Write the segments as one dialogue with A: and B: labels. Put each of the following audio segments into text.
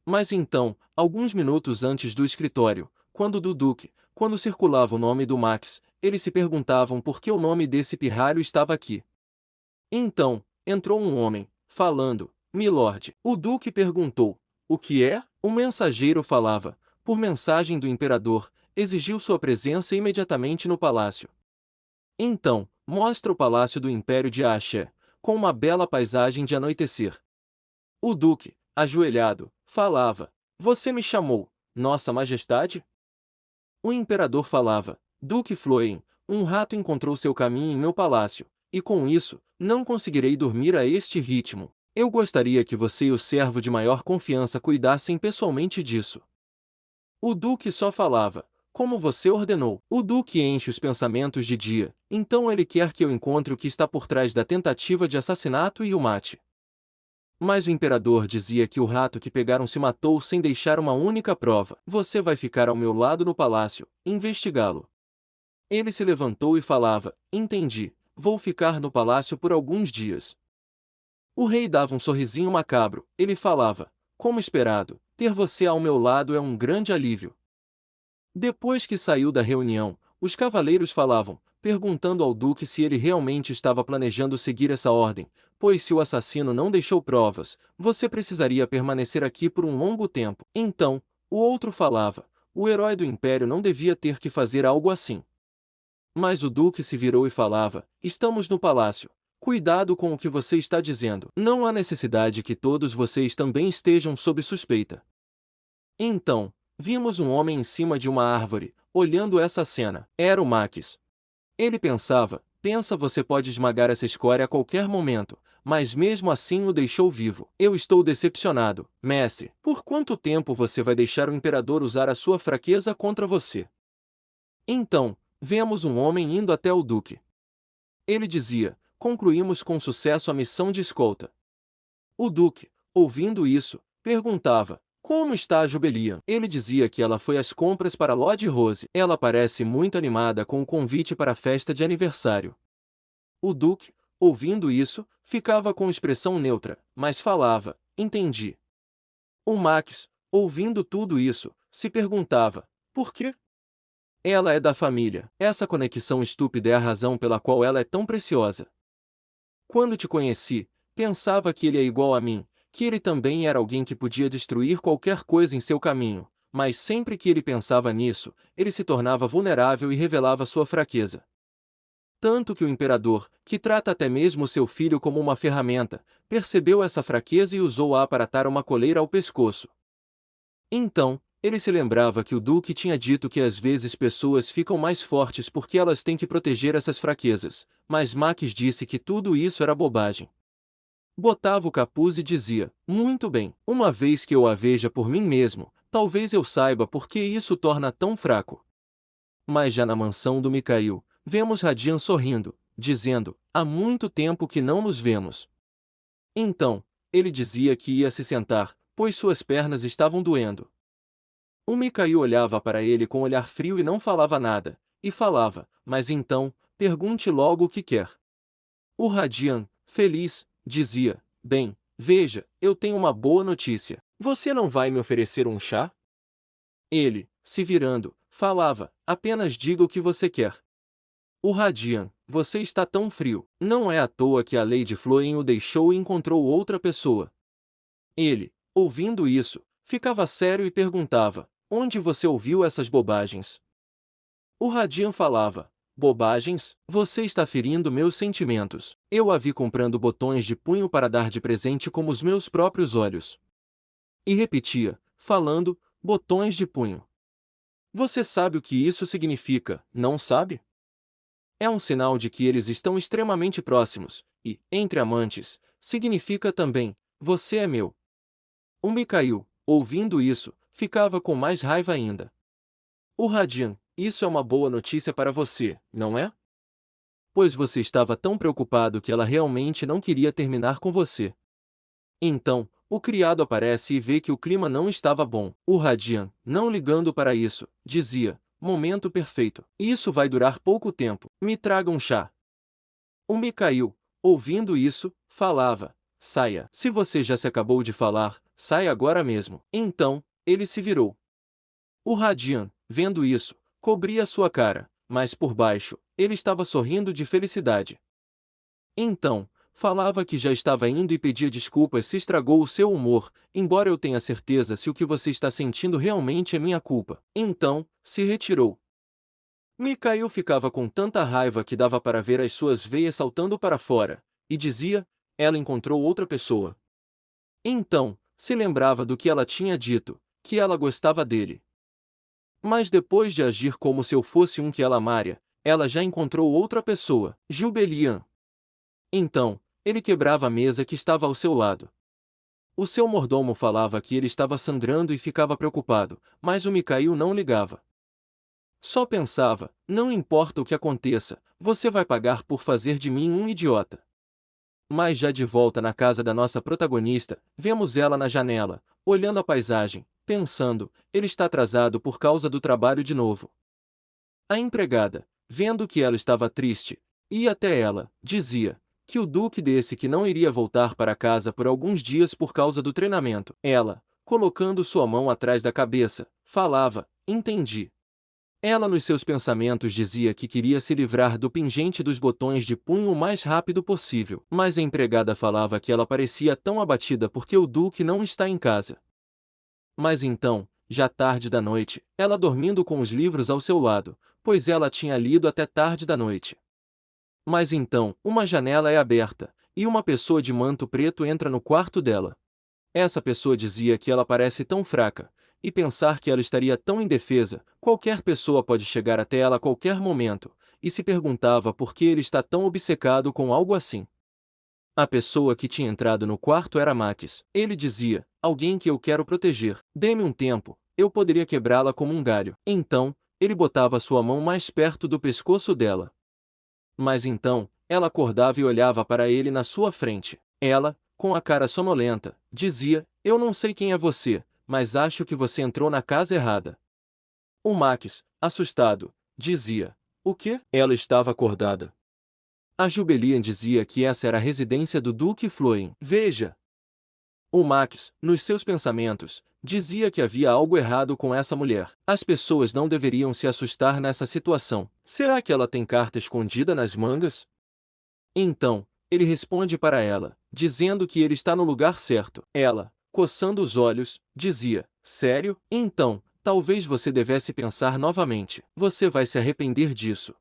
A: Mas então, alguns minutos antes do escritório, quando circulava o nome do Max, eles se perguntavam por que o nome desse pirralho estava aqui. Então, entrou um homem, falando, Milord. O Duque perguntou, o que é? O mensageiro falava, por mensagem do imperador, exigiu sua presença imediatamente no palácio. Então, mostra o palácio do Império de Axé, com uma bela paisagem de anoitecer. O Duque, ajoelhado, falava, você me chamou, Nossa Majestade? O imperador falava, Duque Floen, um rato encontrou seu caminho em meu palácio, e com isso, não conseguirei dormir a este ritmo. Eu gostaria que você e o servo de maior confiança cuidassem pessoalmente disso. O Duque só falava, como você ordenou. O Duque enche os pensamentos de dia, então ele quer que eu encontre o que está por trás da tentativa de assassinato e o mate. Mas o imperador dizia que o rato que pegaram se matou sem deixar uma única prova. Você vai ficar ao meu lado no palácio, investigá-lo. Ele se levantou e falava, entendi, vou ficar no palácio por alguns dias. O rei dava um sorrisinho macabro, ele falava, como esperado, ter você ao meu lado é um grande alívio. Depois que saiu da reunião, os cavaleiros falavam, perguntando ao duque se ele realmente estava planejando seguir essa ordem, pois se o assassino não deixou provas, você precisaria permanecer aqui por um longo tempo. Então, o outro falava, o herói do império não devia ter que fazer algo assim. Mas o duque se virou e falava, estamos no palácio. Cuidado com o que você está dizendo. Não há necessidade que todos vocês também estejam sob suspeita. Então, vimos um homem em cima de uma árvore, olhando essa cena. Era o Max. Ele pensava, pensa você pode esmagar essa escória a qualquer momento, mas mesmo assim o deixou vivo. Eu estou decepcionado, mestre. Por quanto tempo você vai deixar o imperador usar a sua fraqueza contra você? Então, vemos um homem indo até o duque. Ele dizia, concluímos com sucesso a missão de escolta. O duque, ouvindo isso, perguntava, como está a Jubelian? Ele dizia que ela foi às compras para Lord Rose. Ela parece muito animada com o convite para a festa de aniversário. O duque, ouvindo isso, ficava com expressão neutra, mas falava, entendi. O Max, ouvindo tudo isso, se perguntava, por quê? Ela é da família. Essa conexão estúpida é a razão pela qual ela é tão preciosa. Quando te conheci, pensava que ele é igual a mim, que ele também era alguém que podia destruir qualquer coisa em seu caminho, mas sempre que ele pensava nisso, ele se tornava vulnerável e revelava sua fraqueza. Tanto que o imperador, que trata até mesmo seu filho como uma ferramenta, percebeu essa fraqueza e usou-a para atar uma coleira ao pescoço. Então, ele se lembrava que o duque tinha dito que às vezes pessoas ficam mais fortes porque elas têm que proteger essas fraquezas, mas Max disse que tudo isso era bobagem. Botava o capuz e dizia, muito bem, uma vez que eu a veja por mim mesmo, talvez eu saiba por que isso torna tão fraco. Mas já na mansão do Mikhail, vemos Radian sorrindo, dizendo, há muito tempo que não nos vemos. Então, ele dizia que ia se sentar, pois suas pernas estavam doendo. O Mikhail olhava para ele com olhar frio e não falava nada, e falava, mas então, pergunte logo o que quer. O Radian, feliz, dizia, bem, veja, eu tenho uma boa notícia. Você não vai me oferecer um chá? Ele, se virando, falava, apenas diga o que você quer. O Radian, você está tão frio. Não é à toa que a Lady Floen o deixou e encontrou outra pessoa. Ele, ouvindo isso, ficava sério e perguntava, onde você ouviu essas bobagens? O Radian falava, bobagens? Você está ferindo meus sentimentos. Eu a vi comprando botões de punho para dar de presente como os meus próprios olhos. E repetia, falando, botões de punho. Você sabe o que isso significa, não sabe? É um sinal de que eles estão extremamente próximos, e, entre amantes, significa também, você é meu. O Mikhail, ouvindo isso, ficava com mais raiva ainda. O Radian, isso é uma boa notícia para você, não é? Pois você estava tão preocupado que ela realmente não queria terminar com você. Então, o criado aparece e vê que o clima não estava bom. O Radian, não ligando para isso, dizia, momento perfeito. Isso vai durar pouco tempo. Me traga um chá. O Mikhail, ouvindo isso, falava, saia. Se você já se acabou de falar, sai agora mesmo. Então, ele se virou. O Radian, vendo isso, cobria sua cara, mas por baixo, ele estava sorrindo de felicidade. Então, falava que já estava indo e pedia desculpas se estragou o seu humor, embora eu tenha certeza se o que você está sentindo realmente é minha culpa. Então, se retirou. Mikhail ficava com tanta raiva que dava para ver as suas veias saltando para fora, e dizia, ela encontrou outra pessoa. Então, se lembrava do que ela tinha dito, que ela gostava dele. Mas depois de agir como se eu fosse um que ela amara, ela já encontrou outra pessoa, Gilbelian. Então, ele quebrava a mesa que estava ao seu lado. O seu mordomo falava que ele estava sangrando e ficava preocupado, mas o Mikhail não ligava. Só pensava, não importa o que aconteça, você vai pagar por fazer de mim um idiota. Mas já de volta na casa da nossa protagonista, vemos ela na janela, olhando a paisagem, pensando, ele está atrasado por causa do trabalho de novo. A empregada, vendo que ela estava triste, ia até ela, dizia, que o duque disse que não iria voltar para casa por alguns dias por causa do treinamento. Ela, colocando sua mão atrás da cabeça, falava, entendi. Ela nos seus pensamentos dizia que queria se livrar do pingente dos botões de punho o mais rápido possível, mas a empregada falava que ela parecia tão abatida porque o duque não está em casa. Mas então, já tarde da noite, ela dormindo com os livros ao seu lado, pois ela tinha lido até tarde da noite. Mas então, uma janela é aberta, e uma pessoa de manto preto entra no quarto dela. Essa pessoa dizia que ela parece tão fraca, e pensar que ela estaria tão indefesa, qualquer pessoa pode chegar até ela a qualquer momento, e se perguntava por que ele está tão obcecado com algo assim. A pessoa que tinha entrado no quarto era Max. Ele dizia, alguém que eu quero proteger. Dê-me um tempo, eu poderia quebrá-la como um galho. Então, ele botava sua mão mais perto do pescoço dela. Mas então, ela acordava e olhava para ele na sua frente. Ela, com a cara sonolenta, dizia, eu não sei quem é você, mas acho que você entrou na casa errada. O Max, assustado, dizia, o quê? Ela estava acordada. A Jubelian dizia que essa era a residência do Duque Florin. Veja! O Max, nos seus pensamentos, dizia que havia algo errado com essa mulher. As pessoas não deveriam se assustar nessa situação. Será que ela tem carta escondida nas mangas? Então, ele responde para ela, dizendo que ele está no lugar certo. Ela, coçando os olhos, dizia, sério? Então, talvez você devesse pensar novamente. Você vai se arrepender disso.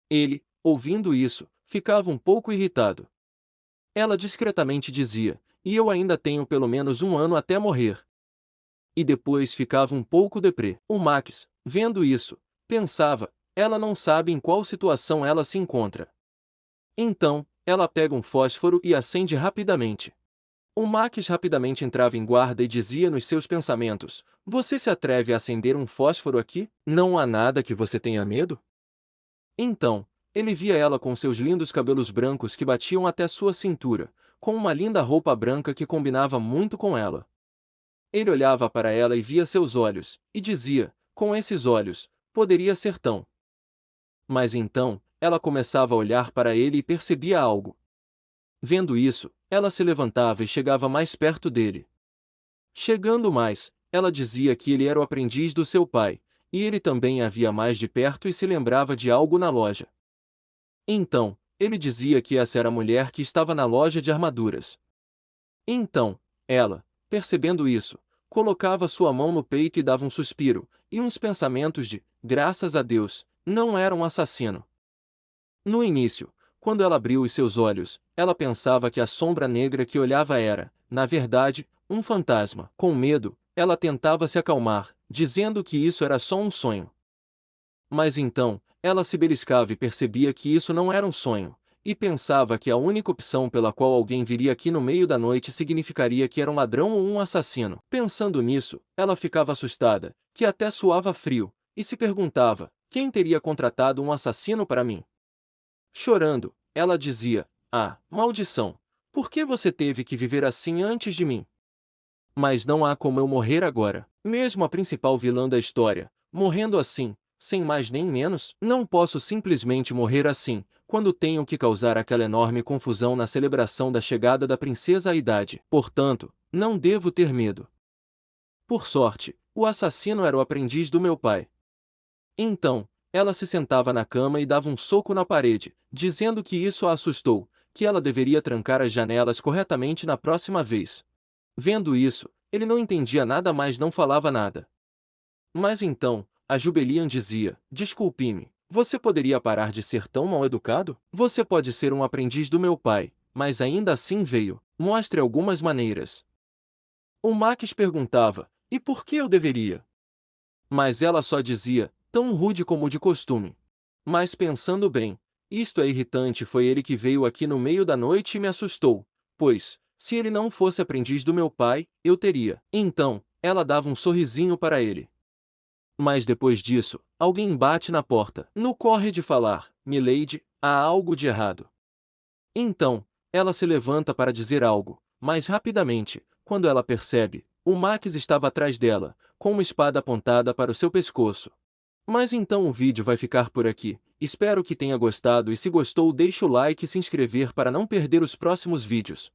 A: Ele, ouvindo isso, ficava um pouco irritado. Ela discretamente dizia, e eu ainda tenho pelo menos um ano até morrer. E depois ficava um pouco deprê. O Max, vendo isso, pensava, ela não sabe em qual situação ela se encontra. Então, ela pega um fósforo e acende rapidamente. O Max rapidamente entrava em guarda e dizia nos seus pensamentos, você se atreve a acender um fósforo aqui? Não há nada que você tenha medo? Então, ele via ela com seus lindos cabelos brancos que batiam até sua cintura, com uma linda roupa branca que combinava muito com ela. Ele olhava para ela e via seus olhos, e dizia, com esses olhos, poderia ser tão. Mas então, ela começava a olhar para ele e percebia algo. Vendo isso, ela se levantava e chegava mais perto dele. Chegando mais, ela dizia que ele era o aprendiz do seu pai, e ele também a via mais de perto e se lembrava de algo na loja. Então, ele dizia que essa era a mulher que estava na loja de armaduras. Então, ela, percebendo isso, colocava sua mão no peito e dava um suspiro, e uns pensamentos de, graças a Deus, não era um assassino. No início, quando ela abriu os seus olhos, ela pensava que a sombra negra que olhava era, na verdade, um fantasma. Com medo, ela tentava se acalmar, dizendo que isso era só um sonho. Mas então, ela se beliscava e percebia que isso não era um sonho, e pensava que a única opção pela qual alguém viria aqui no meio da noite significaria que era um ladrão ou um assassino. Pensando nisso, ela ficava assustada, que até suava frio, e se perguntava, quem teria contratado um assassino para mim? Chorando, ela dizia, ah, maldição! Por que você teve que viver assim antes de mim? Mas não há como eu morrer agora. Mesmo a principal vilã da história, morrendo assim, sem mais nem menos, não posso simplesmente morrer assim, quando tenho que causar aquela enorme confusão na celebração da chegada da princesa à idade. Portanto, não devo ter medo. Por sorte, o assassino era o aprendiz do meu pai. Então, ela se sentava na cama e dava um soco na parede, dizendo que isso a assustou, que ela deveria trancar as janelas corretamente na próxima vez. Vendo isso, ele não entendia nada, mas não falava nada. Mas então, a Jubelian dizia: desculpe-me, você poderia parar de ser tão mal-educado? Você pode ser um aprendiz do meu pai, mas ainda assim veio. Mostre algumas maneiras. O Max perguntava: e por que eu deveria? Mas ela só dizia: tão rude como de costume. Mas pensando bem, isto é irritante, foi ele que veio aqui no meio da noite e me assustou, pois, se ele não fosse aprendiz do meu pai, eu teria. Então, ela dava um sorrisinho para ele. Mas depois disso, alguém bate na porta. No corre de falar: Milady, há algo de errado. Então, ela se levanta para dizer algo, mas rapidamente, quando ela percebe, o Max estava atrás dela, com uma espada apontada para o seu pescoço. Mas então o vídeo vai ficar por aqui. Espero que tenha gostado, e se gostou deixe o like e se inscrever para não perder os próximos vídeos.